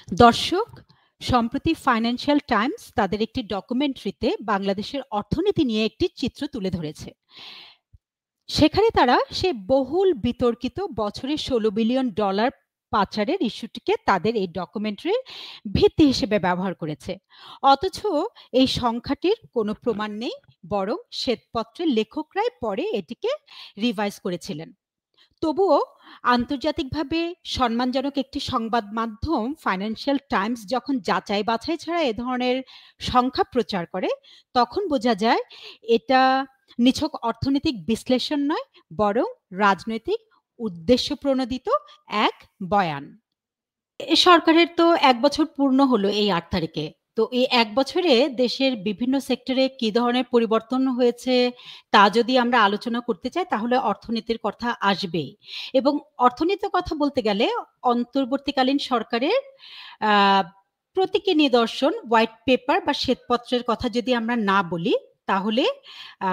দর্শক, সম্প্রতি financial Times তাদের একটি ডকুমেন্টারিতে বাংলাদেশের অর্থনীতি নিয়ে একটি চিত্র তুলে ধরেছে। সেখানে তারা সে বহুল বিতর্কিত বছরে $16 বিলিয়ন পাচারের ইস্যুটিকে তাদের এই ডকুমেন্টারির ভিত্তি হিসেবে ব্যবহার করেছে। অথচ এই সংখ্যাটির কোনো প্রমাণ নেই, বরং শ্বেতপত্রের লেখকরাই পরে এটিকে রিভাইজ করেছিলেন। তবুও আন্তর্জাতিকভাবে সম্মানজনক একটি সংবাদ মাধ্যম ফাইন্যান্সিয়াল টাইমস যখন যাচাই বাছাই ছাড়া এ ধরনের সংখ্যা প্রচার করে, তখন বোঝা যায় এটা নিছক অর্থনৈতিক বিশ্লেষণ নয়, বরং রাজনৈতিক উদ্দেশ্যপ্রণোদিত এক বয়ান। সরকারের তো ১ বছর পূর্ণ হলো এই ৮ তারিখে। তো এই ১ বছরে দেশের বিভিন্ন সেক্টরে কি ধরনের পরিবর্তন হয়েছে তা যদি আমরা আলোচনা করতে চাই, তাহলে অর্থনীতির কথা আসবেই। এবং অর্থনীতির কথা বলতে গেলে অন্তর্বর্তীকালীন সরকারের আ প্রতীকী নিদর্শন হোয়াইট পেপার বা শ্বেতপত্রের কথা যদি আমরা না বলি, তাহলে আ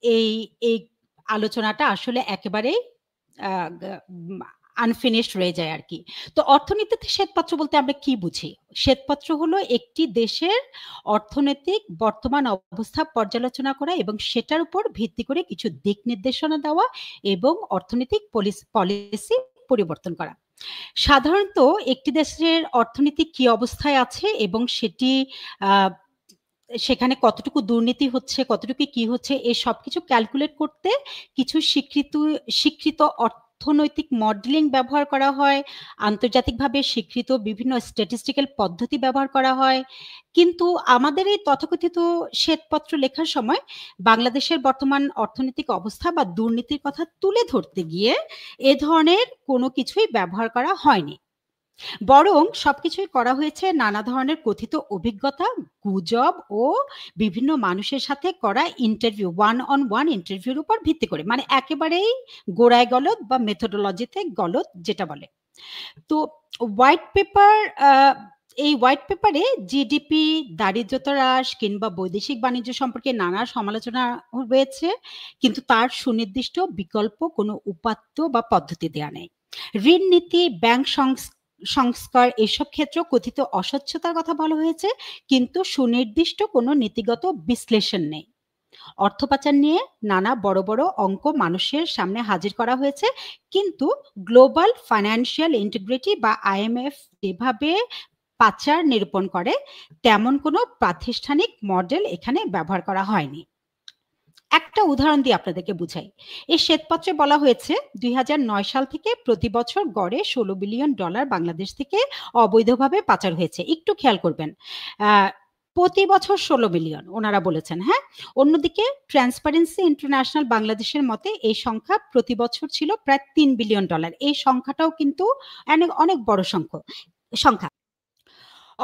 এই এই আলোচনাটা আসলে একেবারেই আ গা আনফিনিশড রয়ে যায় আরকি। তো অর্থনীতিতে শ্বেতপত্র বলতে আমরা কি বুঝি? শ্বেতপত্র হলো একটি দেশের অর্থনৈতিক বর্তমান অবস্থা পর্যালোচনা করা এবং সেটার উপর ভিত্তি করে কিছু দিক নির্দেশনা দেওয়া এবং অর্থনৈতিক পলিসি পরিবর্তন করা। সাধারণত একটি দেশের অর্থনীতি কি অবস্থায় আছে এবং সেটি আ সেখানে কতটুকু দুর্নীতি হচ্ছে, কতটুকু কি হচ্ছে, এই সবকিছু ক্যালকুলেট করতে কিছু স্বীকৃত অর্থনৈতিক মডেলিং ব্যবহার করা হয়। আন্তর্জাতিকভাবে স্বীকৃত বিভিন্ন স্ট্যাটিস্টিক্যাল পদ্ধতি ব্যবহার করা হয়। কিন্তু আমাদের এই তথাকথিত শ্বেতপত্র লেখার সময় বাংলাদেশের বর্তমান অর্থনৈতিক অবস্থা বা দুর্নীতির কথা তুলে ধরতে গিয়ে এ ধরনের কোনো কিছুই ব্যবহার করা হয়নি। বরং সবকিছুই করা হয়েছে নানা ধরনের কথিত অভিজ্ঞতা, গুজব ও বিভিন্ন মানুষের সাথে করা ইন্টারভিউ, ওয়ান অন ওয়ান ইন্টারভিউর উপর ভিত্তি করে। মানে একেবারেই গোড়ায় গলদ বা মেথোডোলজিতে গলদ যেটা বলে। তো হোয়াইট পেপার আ এই হোয়াইট পেপারে জিডিপি, দারিদ্র্যতা হ্রাস কিংবা বৈদেশিক বাণিজ্য সম্পর্কে নানা সমালোচনা রয়েছে। কিন্তু তার সুনির্দিষ্ট বিকল্প কোনো উপাত্ত বা পদ্ধতি দেয়া নেই। ঋণ নীতি, ব্যাংক সংস্কার এসব ক্ষেত্রেও কথিত অস্বচ্ছতার কথা বলা হয়েছে, কিন্তু সুনির্দিষ্ট কোনো নীতিগত বিশ্লেষণ নেই। অর্থ পাচার নিয়ে নানা বড় বড় অঙ্ক মানুষের সামনে হাজির করা হয়েছে, কিন্তু গ্লোবাল ফাইন্যান্সিয়াল ইন্টিগ্রিটি বা আইএমএফ যেভাবে পাচার নিরূপণ করে, তেমন কোনো প্রাতিষ্ঠানিক মডেল এখানে ব্যবহার করা হয়নি। একটা উদাহরণ দিয়ে আপনাদেরকে বুঝাই। এই শ্বেতপত্রে বলা হয়েছে ২০০৯ সাল থেকে প্রতি বছর গড়ে $16 বিলিয়ন বাংলাদেশ থেকে অবৈধভাবে পাচার হয়েছে। একটু খেয়াল করবেন। আ প্রতি বছর ১৬ বিলিয়ন ওনারা বলেছেন, হ্যাঁ? অন্যদিকে ট্রান্সপারেন্সি ইন্টারন্যাশনাল বাংলাদেশের মতে এই সংখ্যা প্রতি বছর ছিল প্রায় $৩ বিলিয়ন। এই সংখ্যাটাও কিন্তু অনেক বড় সংখ্যা।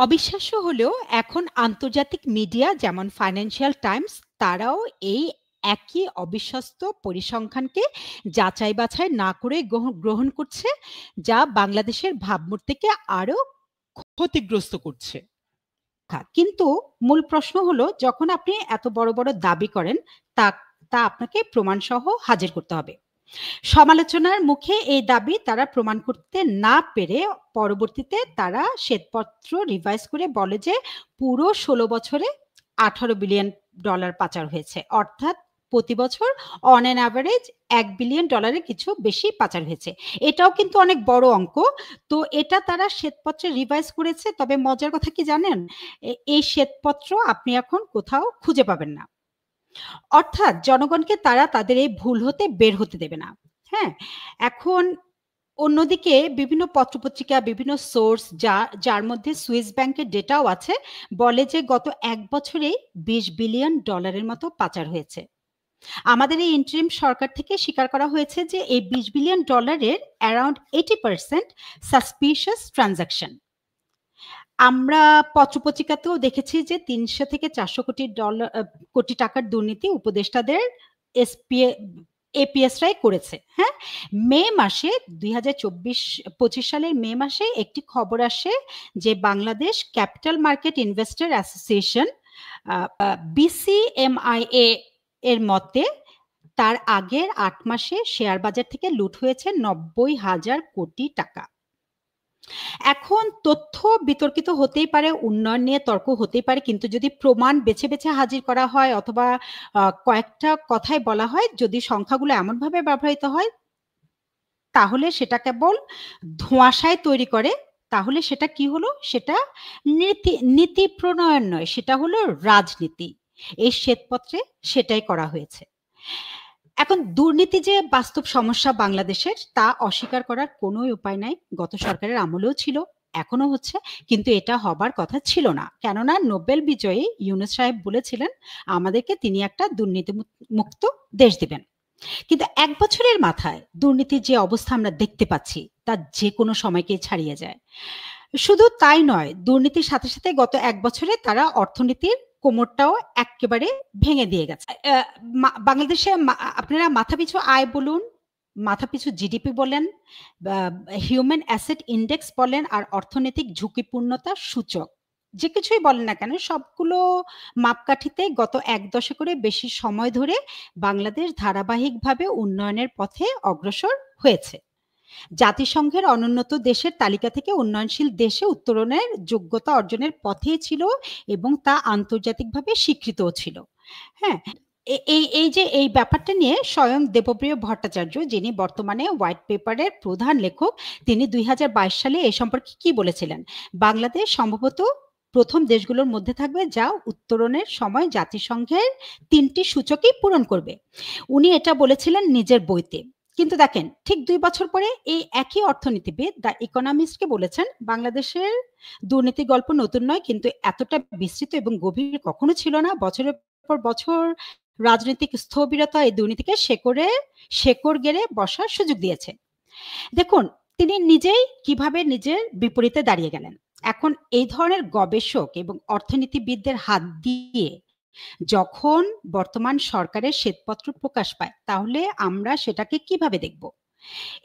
অবিশ্বাস্য হলেও এখন আন্তর্জাতিক মিডিয়া যেমন ফাইন্যান্সিয়াল টাইমস তারাও এই একই অবিশ্বস্ত পরিসংখ্যানকে যাচাই বাছাই না করে গ্রহণ করছে, যা বাংলাদেশের ভাবমূর্তিকে আরো ক্ষতিগ্রস্ত করছে। কিন্তু মূল প্রশ্ন হলো, যখন আপনি এত বড় বড় দাবি করেন, তা তা আপনাকে প্রমাণসহ হাজির করতে হবে। সমালোচনার মুখে এই দাবি তারা প্রমাণ করতে না পেরে পরবর্তীতে তারা শ্বেতপত্র রিভাইজ করে বলে যে পুরো ১৬ বছরে $18 বিলিয়ন পাচার হয়েছে। অর্থাৎ প্রতি বছর অন অ্যান এভারেজ $1 বিলিয়ন কিছু বেশি পাচার হয়েছে। এটাও কিন্তু অনেক বড় অঙ্ক। তো এটা তারা শ্বেতপত্রে রিভাইজ করেছে। তবে মজার কথা কি জানেন? এই শ্বেতপত্র আপনি এখন কোথাও খুঁজে পাবেন না। অর্থাৎ জনগণকে তারা তাদের এই ভুল হতে বের হতে দেবে না। হ্যাঁ? এখন অন্যদিকে বিভিন্ন পত্রপত্রিকা, বিভিন্ন সোর্স যার মধ্যে সুইস ব্যাংকের ডেটাও আছে, বলে যে গত ১ বছরেই $20 বিলিয়ন মতো পাচার হয়েছে। আমাদের এই ইন্টারিম সরকার থেকে স্বীকার করা হয়েছে যে এই $20 বিলিয়ন এর অ্যারাউন্ড 80% সাসপিশিয়াস ট্রান্সেকশন। আমরা পত্রপত্রিকাতেও দেখেছি যে ৩০০ থেকে ৪০০ কোটি টাকার দুর্নীতি উপদেষ্টাদের এপিএসরাই করেছে। হ্যাঁ? মে মাসে ২০২৪ সালের মে মাসে একটি খবর আসে যে Bangladesh capital market investor association BCMIA এর মতে তার আগের ৮ মাসে শেয়ার বাজার থেকে লুট হয়েছে ৯০,০০০ কোটি টাকা। এখন তথ্য বিতর্কিত হতেই পারে, উন্নয়ন নিয়ে তর্ক হতেই পারে, কিন্তু যদি প্রমাণ বেছে বেছে হাজির করা হয় অথবা কয়েকটা কথাই বলা হয়, যদি সংখ্যাগুলো এমনভাবে ব্যবহৃত হয় তাহলে সেটা কেবল ধোঁয়াশায় তৈরি করে। তাহলে সেটা কি হলো? সেটা নীতি প্রণয়ন নয়, সেটা হলো রাজনীতি। এই শ্বেতপত্রে সেটাই করা হয়েছে। এখন দুর্নীতি যে বাস্তব সমস্যা বাংলাদেশের, তা অস্বীকার করার কোনো উপায় নাই। গত সরকারের আমলেও ছিল, এখনো হচ্ছে, কিন্তু এটা হবার কথা ছিল না। কেননা নোবেল বিজয়ী ইউনূস সাহেব বলেছিলেন আমাদেরকে তিনি একটা দুর্নীতি মুক্ত দেশ দিবেন। কিন্তু ১ বছরের মাথায় দুর্নীতির যে অবস্থা আমরা দেখতে পাচ্ছি, তা যেকোনো সময়কেই ছাড়িয়ে যায়। শুধু তাই নয়, দুর্নীতির সাথে সাথে গত ১ বছরে তারা অর্থনীতির কোমরটাও এক্কেবারে ভেঙে দিয়ে গেছে। বাংলাদেশে আপনারা মাথাপিছু আয় বলুন, মাথাপিছু জিডিপি বলেন, বা হিউম্যান অ্যাসেট ইনডেক্স বলেন, আর অর্থনৈতিক ঝুঁকিপূর্ণতা সূচক, যে কিছুই বলেন না কেন, সবগুলো মাপকাঠিতে গত ১ দশকেরও বেশি সময় ধরে বাংলাদেশ ধারাবাহিকভাবে উন্নয়নের পথে অগ্রসর হয়েছে। জাতিসংঘের অনুন্নত দেশের তালিকা থেকে উন্নয়নশীল দেশে উত্তরণের যোগ্যতা অর্জনের পথেই ছিল এবং তা আন্তর্জাতিকভাবে স্বীকৃতও ছিল। হ্যাঁ? এই ব্যাপারটা নিয়ে স্বয়ং দেবপ্রিয় ভট্টাচার্য, যিনি বর্তমানে হোয়াইট পেপারের প্রধান লেখক, তিনি ২০২২ সালে এ সম্পর্কে কি বলেছিলেন? বাংলাদেশ সম্ভবত প্রথম দেশগুলোর মধ্যে থাকবে যা উত্তরণের সময় জাতিসংঘের ৩টি সূচকই পূরণ করবে। উনি এটা বলেছিলেন নিজের বইতে। কিন্তু দেখেন, ঠিক ২ বছর পরে এই একই অর্থনীতিবিদ দ্য ইকোনমিস্টকে বলেছেন বাংলাদেশের দুর্নীতির গল্প নতুন নয়, কিন্তু এতটা বিস্তৃত এবং গভীর কখনো ছিল না। বছরের পর বছর রাজনৈতিক স্থবিরতা এই দুর্নীতিকে শেকড় গেড়ে বসার সুযোগ দিয়েছে। দেখুন, তিনি নিজেই কিভাবে নিজের বিপরীতে দাঁড়িয়ে গেলেন। এখন এই ধরনের গবেষক এবং অর্থনীতিবিদদের হাত দিয়ে যখন বর্তমান সরকারের শ্বেতপত্র প্রকাশ পায়, তাহলে আমরা সেটাকে কিভাবে দেখব?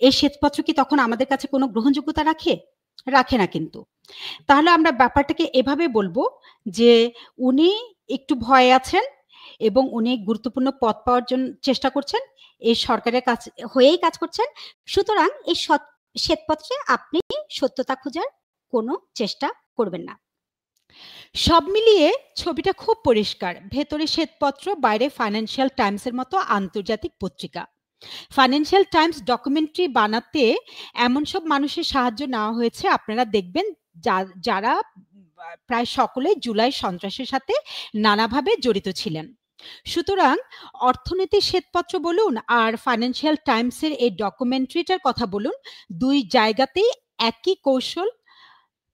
এই শ্বেতপত্র কি তখন আমাদের কাছে কোনো গ্রহণযোগ্যতা রাখে? রাখে না কিন্তু। তাহলে আমরা ব্যাপারটাকে এভাবে বলবো যে, উনি একটু ভয়ে আছেন এবং উনি গুরুত্বপূর্ণ পদ পাওয়ার চেষ্টা করছেন। এই সরকারের হয়েই কাজ করছেন। সুতরাং এই শ্বেতপত্রে আপনি সত্যতা খোঁজার কোনো চেষ্টা করবেন না। সব মিলিয়ে ছবিটা খুব পরিষ্কার। ভেতরে শ্বেতপত্র, বাইরে ফাইন্যান্সিয়াল টাইমসের মতো আন্তর্জাতিক পত্রিকা। ফাইন্যান্সিয়াল টাইমস ডকুমেন্টারি বানাতে এমন সব মানুষের সাহায্য নেওয়া হয়েছে, আপনারা দেখবেন, যারা প্রায় সকলেই জুলাই সন্ত্রাসের সাথে নানাভাবে জড়িত ছিলেন। সুতরাং অর্থনীতির শ্বেতপত্র বলুন আর ফাইন্যান্সিয়াল টাইমসের এই ডকুমেন্টারিটার কথা বলুন, ২ জায়গাতেই একই কৌশল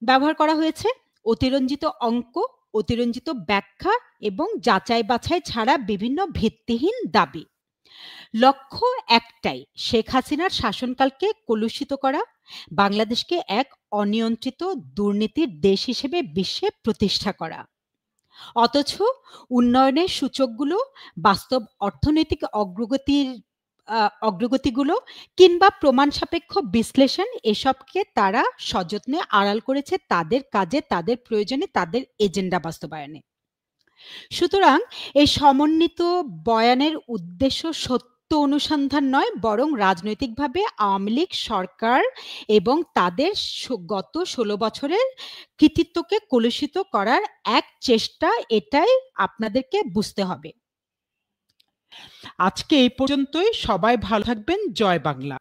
ব্যবহার করা হয়েছে। অতিরঞ্জিত অঙ্ক, অতিরঞ্জিত ব্যাখ্যা এবং যাচাই বাছাই ছাড়া বিভিন্ন ভিত্তিহীন দাবি। লক্ষ্য একটাই, শেখ হাসিনার শাসনকালকে কলুষিত করা, বাংলাদেশকে এক অনিয়ন্ত্রিত দুর্নীতির দেশ হিসেবে বিশ্বে প্রতিষ্ঠা করা। অথচ উন্নয়নের সূচকগুলো, বাস্তব অর্থনৈতিক অগ্রগতিগুলো কিংবা প্রমাণ সাপেক্ষ বিশ্লেষণ, এসবকে তারা সযত্নে আড়াল করেছে তাদের কাজে, তাদের প্রয়োজনে, তাদের এজেন্ডা বাস্তবায়নে। সুতরাং এই সমন্বিত বয়ানের উদ্দেশ্য সত্য অনুসন্ধান নয়, বরং রাজনৈতিকভাবে আওয়ামী লীগ সরকার এবং তাদের গত ১৬ বছরের কৃতিত্বকে কলুষিত করার এক চেষ্টা। এটাই আপনাদেরকে বুঝতে হবে। আজকে এই পর্যন্তই। সবাই ভালো থাকবেন। জয় বাংলা।